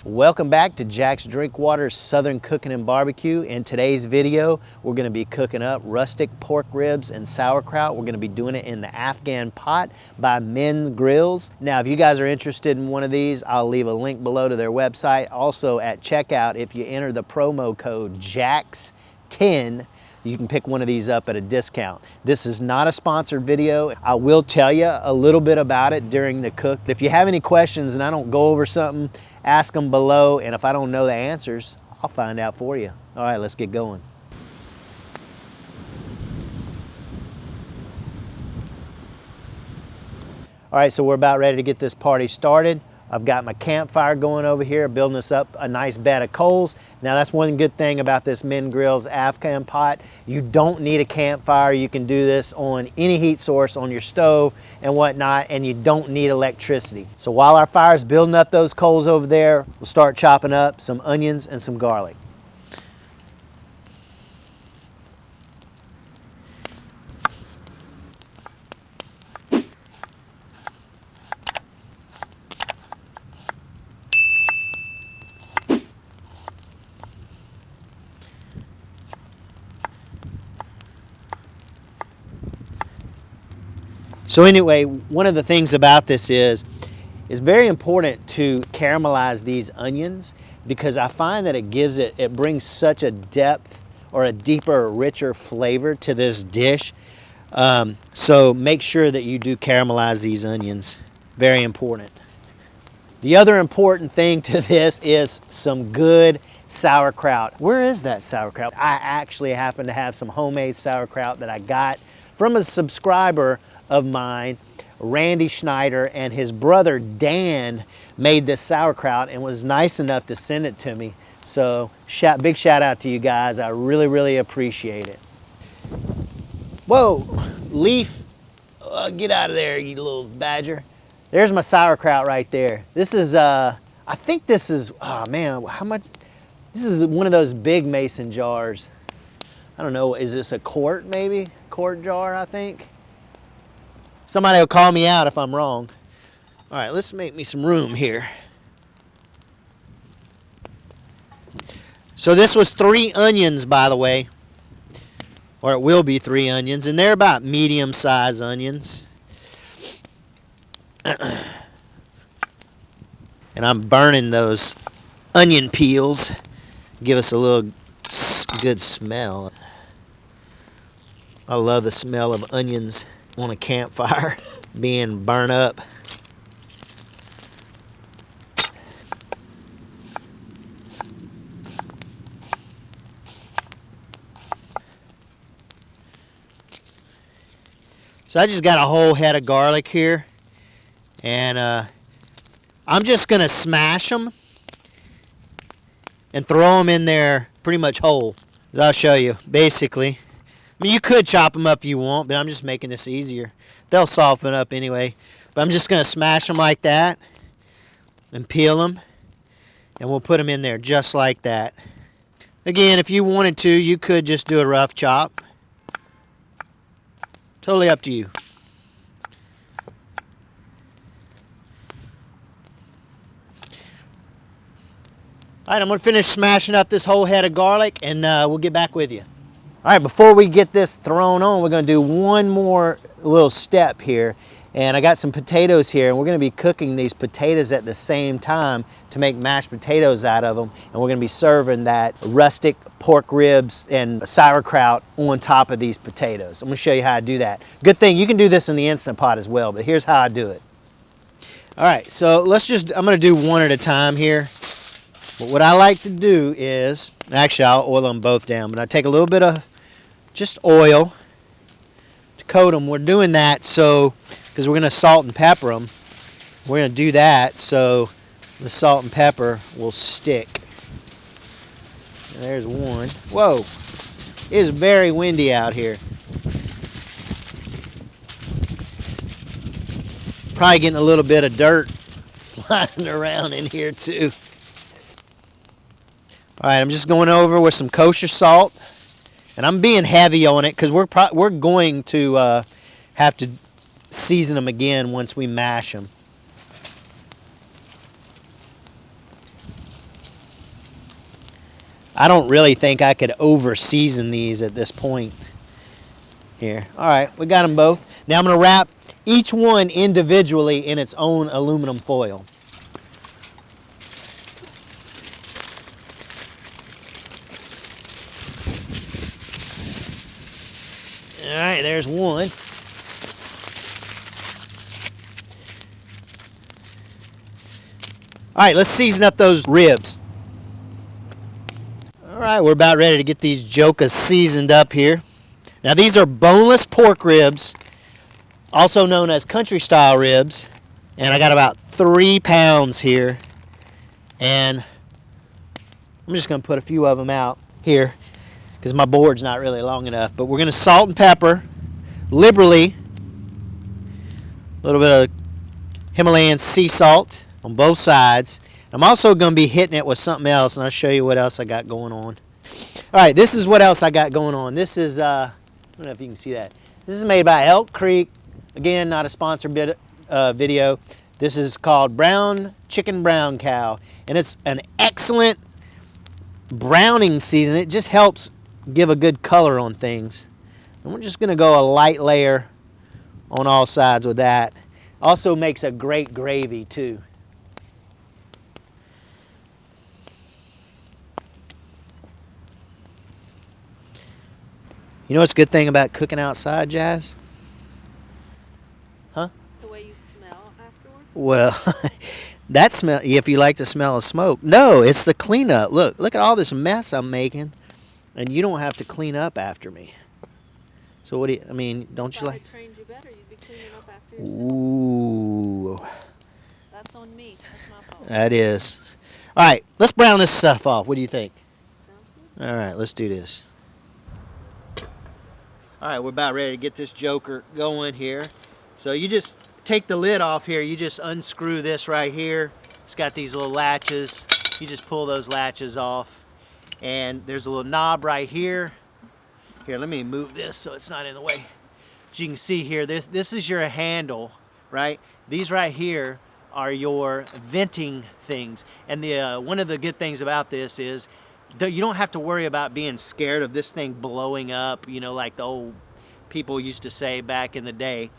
Welcome back to Jaxx Drinkwater's Southern Cooking and Barbecue. In today's video, we're going to be cooking up rustic pork ribs and sauerkraut. We're going to be doing it in the Afghan pot by MenGrills. Now, if you guys are interested in one of these, I'll leave a link below to their website. Also at checkout, if you enter the promo code JAXX10, you can pick one of these up at a discount. This is not a sponsored video. I will tell you a little bit about it during the cook. If you have any questions and I don't go over something, ask them below, and if I don't know the answers, I'll find out for you. All right, let's get going. All right, so we're about ready to get this party started. I've got my campfire going over here, building us up a nice bed of coals. Now that's one good thing about this MenGrills Afghan pot. You don't need a campfire. You can do this on any heat source on your stove and whatnot, and you don't need electricity. So while our fire's building up those coals over there, we'll start chopping up some onions and some garlic. So anyway, one of the things about this is it's very important to caramelize these onions, because I find that it brings such a depth or a deeper, richer flavor to this dish. So make sure that you do caramelize these onions. Very important. The other important thing to this is some good sauerkraut. Where is that sauerkraut? I actually happen to have some homemade sauerkraut that I got from a subscriber of mine, Randy Schneider, and his brother Dan made this sauerkraut and was nice enough to send it to me. So big shout out to you guys. I really, really appreciate it. Whoa, leaf, get out of there, you little badger. There's my sauerkraut right there. This is, I think this is, oh man, how much? This is one of those big mason jars. I don't know, is this a quart maybe? Quart jar, I think. Somebody will call me out if I'm wrong. All right, let's make me some room here. So this was 3 onions, by the way, or it will be 3 onions, and they're about medium-sized onions. And I'm burning those onion peels. Give us a little good smell. I love the smell of onions on a campfire being burnt up. So I just got a whole head of garlic here, and I'm just gonna smash them and throw them in there pretty much whole. I'll show you. Basically, I mean, you could chop them up if you want, but I'm just making this easier. They'll soften up anyway. But I'm just going to smash them like that and peel them, and we'll put them in there just like that. Again, if you wanted to, you could just do a rough chop. Totally up to you. All right, I'm going to finish smashing up this whole head of garlic, and we'll get back with you. All right, before we get this thrown on, we're going to do one more little step here. And I got some potatoes here, and we're going to be cooking these potatoes at the same time to make mashed potatoes out of them. And we're going to be serving that rustic pork ribs and sauerkraut on top of these potatoes. I'm going to show you how I do that. Good thing you can do this in the Instant Pot as well, but here's how I do it. All right, so I'm going to do one at a time here. But what I like to do is, actually I'll oil them both down, but I take a little bit of just oil to coat them. We're doing that so, because we're going to salt and pepper them, we're going to do that so the salt and pepper will stick. And there's one. Whoa, it is very windy out here. Probably getting a little bit of dirt flying around in here too. All right, I'm just going over with some kosher salt. And I'm being heavy on it because we're going to have to season them again once we mash them. I don't really think I could over season these at this point here. All right, we got them both. Now I'm going to wrap each one individually in its own aluminum foil. All right, there's one. All right, let's season up those ribs. All right, we're about ready to get these jokas seasoned up here. Now these are boneless pork ribs, also known as country style ribs. And I got about 3 pounds here. And I'm just gonna put a few of them out here because my board's not really long enough. But we're gonna salt and pepper liberally. A little bit of Himalayan sea salt on both sides. I'm also going to be hitting it with something else, and I'll show you what else I got going on. All right, this is what else I got going on. This is, I don't know if you can see that. This is made by Elk Creek. Again, not a sponsored video. This is called Brown Chicken Brown Cow, and it's an excellent browning season. It just helps give a good color on things. And we're just going to go a light layer on all sides with that. Also makes a great gravy too. You know what's a good thing about cooking outside, Jazz? Huh? The way you smell afterwards? Well, that smell, if you like the smell of smoke. No, it's the cleanup. Look at all this mess I'm making, and you don't have to clean up after me. So what do you, I mean, don't you like? If I trained you better, you'd be cleaning up after yourself. Ooh. That's on me. That's my fault. That is. All right, let's brown this stuff off. What do you think? Sounds good. All right, let's do this. All right, we're about ready to get this joker going here. So you just take the lid off here. You just unscrew this right here. It's got these little latches. You just pull those latches off. And there's a little knob right here. Here, let me move this so it's not in the way. As you can see here, this is your handle, right? These right here are your venting things. And the one of the good things about this is you don't have to worry about being scared of this thing blowing up, you know, like the old people used to say back in the day.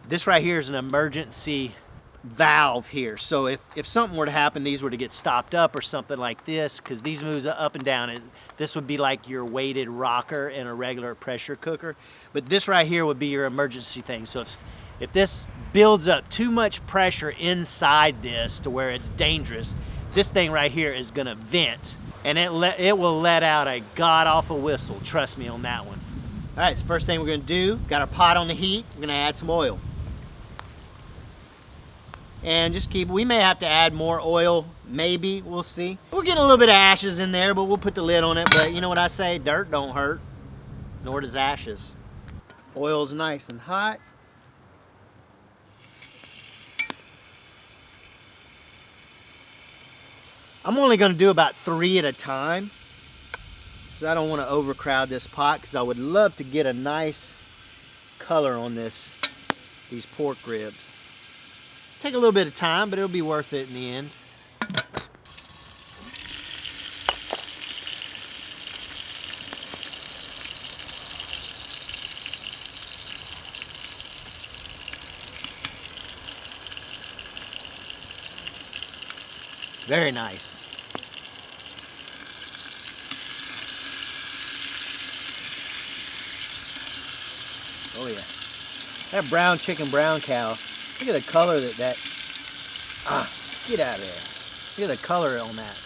This right here is an emergency valve here. So if something were to happen, these were to get stopped up or something like this, because these moves up and down, and this would be like your weighted rocker in a regular pressure cooker. But this right here would be your emergency thing. So if this builds up too much pressure inside this to where it's dangerous, this thing right here is gonna vent, and it will let out a god-awful whistle. Trust me on that one. All right, so first thing we're gonna do, got our pot on the heat, we're gonna add some oil. And just we may have to add more oil, maybe, we'll see. We're getting a little bit of ashes in there, but we'll put the lid on it. But you know what I say, dirt don't hurt, nor does ashes. Oil's nice and hot. I'm only gonna do about 3 at a time, because I don't wanna overcrowd this pot, because I would love to get a nice color on these pork ribs. Take a little bit of time, but it'll be worth it in the end. Very nice. Oh yeah. That brown chicken brown cow. Look at the color get out of there. Look at the color on that.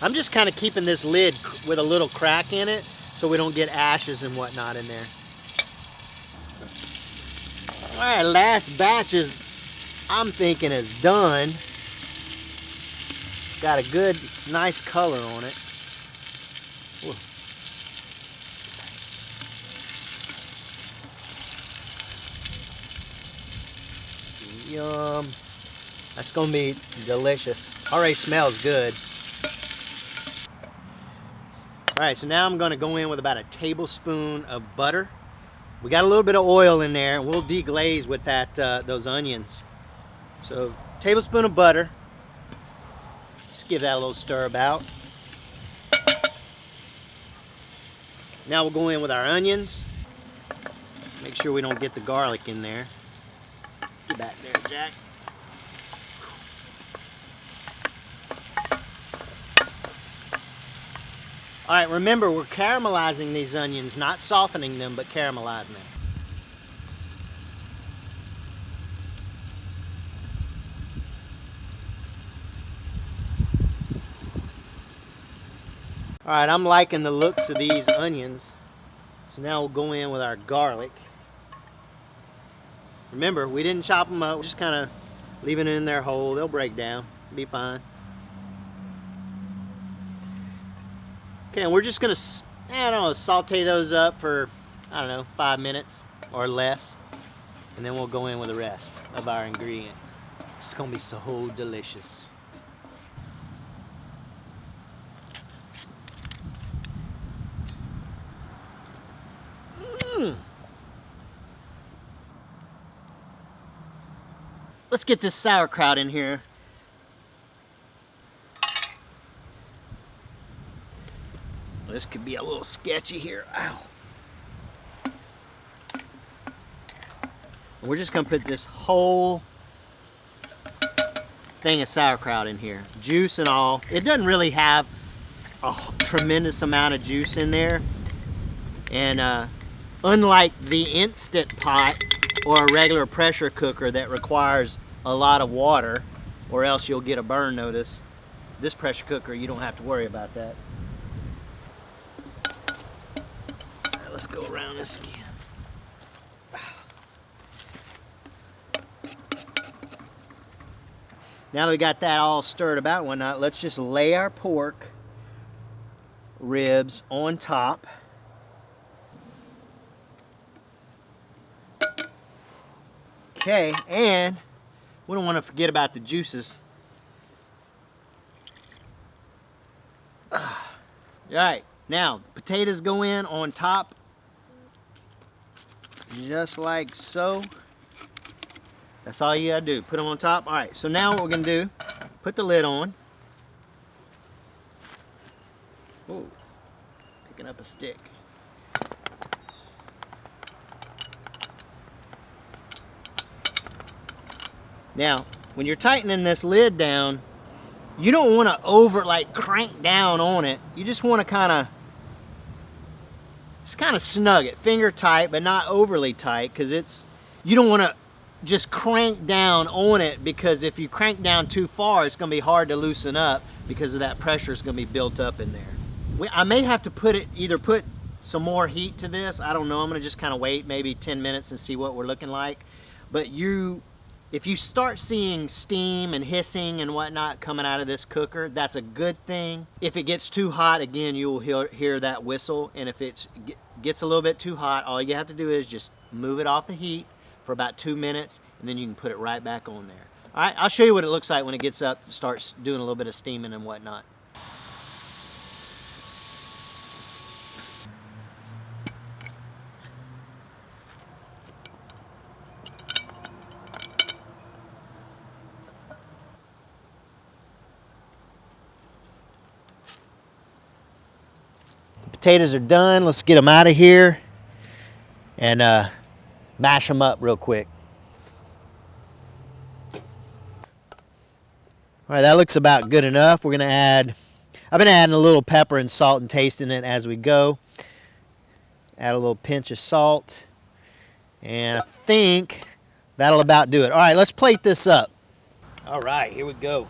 I'm just kind of keeping this lid with a little crack in it so we don't get ashes and whatnot in there. All right, last batch is I'm thinking is done. Got a good, nice color on it. Ooh. Yum. That's gonna be delicious. Already smells good. All right, so now I'm gonna go in with about a tablespoon of butter. We got a little bit of oil in there, and we'll deglaze with that those onions. So, tablespoon of butter. Just give that a little stir about. Now we'll go in with our onions. Make sure we don't get the garlic in there. Get back there, Jack. All right, remember we're caramelizing these onions, not softening them, but caramelizing them. All right, I'm liking the looks of these onions. So now we'll go in with our garlic. Remember, we didn't chop them up, we're just kind of leaving it in there whole. They'll break down, be fine. Okay, and we're just gonna, I don't know, saute those up for, I don't know, 5 minutes or less. And then we'll go in with the rest of our ingredient. It's gonna be so delicious. Let's get this sauerkraut in here. This could be a little sketchy here. Ow. And we're just gonna put this whole thing of sauerkraut in here, juice and all. It doesn't really have a tremendous amount of juice in there. And unlike the Instant Pot or a regular pressure cooker that requires a lot of water or else you'll get a burn notice, this pressure cooker, you don't have to worry about that. All right, let's go around this again. Now that we got that all stirred about and whatnot, let's just lay our pork ribs on top. Okay, and we don't want to forget about the juices. All right, now potatoes go in on top, just like so. That's all you gotta do, put them on top. All right, so now what we're gonna do, put the lid on. Ooh, picking up a stick. Now, when you're tightening this lid down, you don't want to crank down on it. You just want to just kind of snug it, finger tight, but not overly tight, because you don't want to just crank down on it, because if you crank down too far, it's going to be hard to loosen up because of that pressure is going to be built up in there. I may have to either put some more heat to this. I don't know. I'm going to just kind of wait maybe 10 minutes and see what we're looking like. But if you start seeing steam and hissing and whatnot coming out of this cooker, that's a good thing. If it gets too hot, again, you'll hear that whistle. And if it gets a little bit too hot, all you have to do is just move it off the heat for about 2 minutes, and then you can put it right back on there. All right, I'll show you what it looks like when it gets up, starts doing a little bit of steaming and whatnot. Potatoes are done. Let's get them out of here and mash them up real quick. All right, that looks about good enough. We're gonna I've been adding a little pepper and salt and tasting it as we go. Add a little pinch of salt, and I think that'll about do it. All right, let's plate this up. All right, here we go.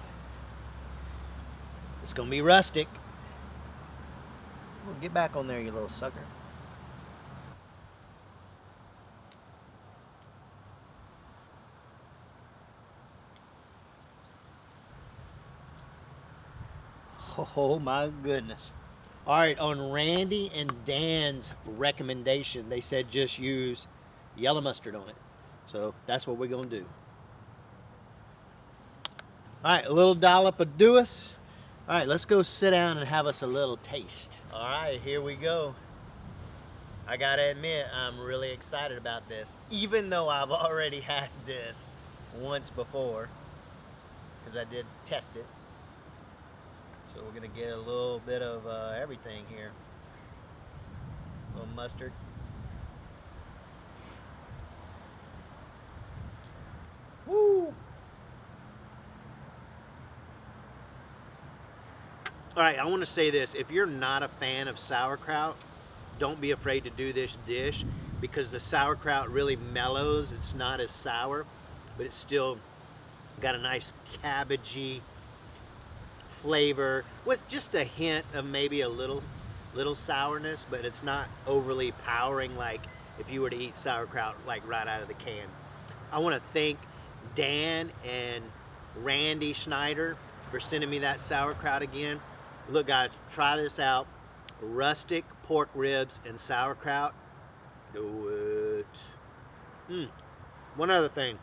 It's gonna be rustic. Oh, get back on there, you little sucker. Oh my goodness. All right, on Randy and Dan's recommendation, they said just use yellow mustard on it. So that's what we're gonna do. All right, a little dollop of Dewis. All right, let's go sit down and have us a little taste. All right, here we go. I gotta admit, I'm really excited about this, even though I've already had this once before, because I did test it. So we're gonna get a little bit of everything here. A little mustard. Woo! All right, I want to say this. If you're not a fan of sauerkraut, don't be afraid to do this dish because the sauerkraut really mellows. It's not as sour, but it's still got a nice cabbagey flavor with just a hint of maybe a little sourness, but it's not overly powering like if you were to eat sauerkraut like right out of the can. I want to thank Dan and Randy Schneider for sending me that sauerkraut again. Look guys, try this out. Rustic pork ribs and sauerkraut. Do it. One other thing.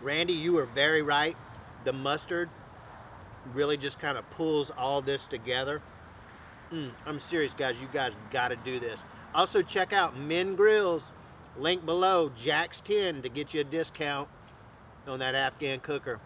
Randy, you were very right. The mustard really just kind of pulls all this together. I'm serious guys, you guys gotta do this. Also check out MenGrills, link below, Jaxx 10 to get you a discount on that Afghan cooker.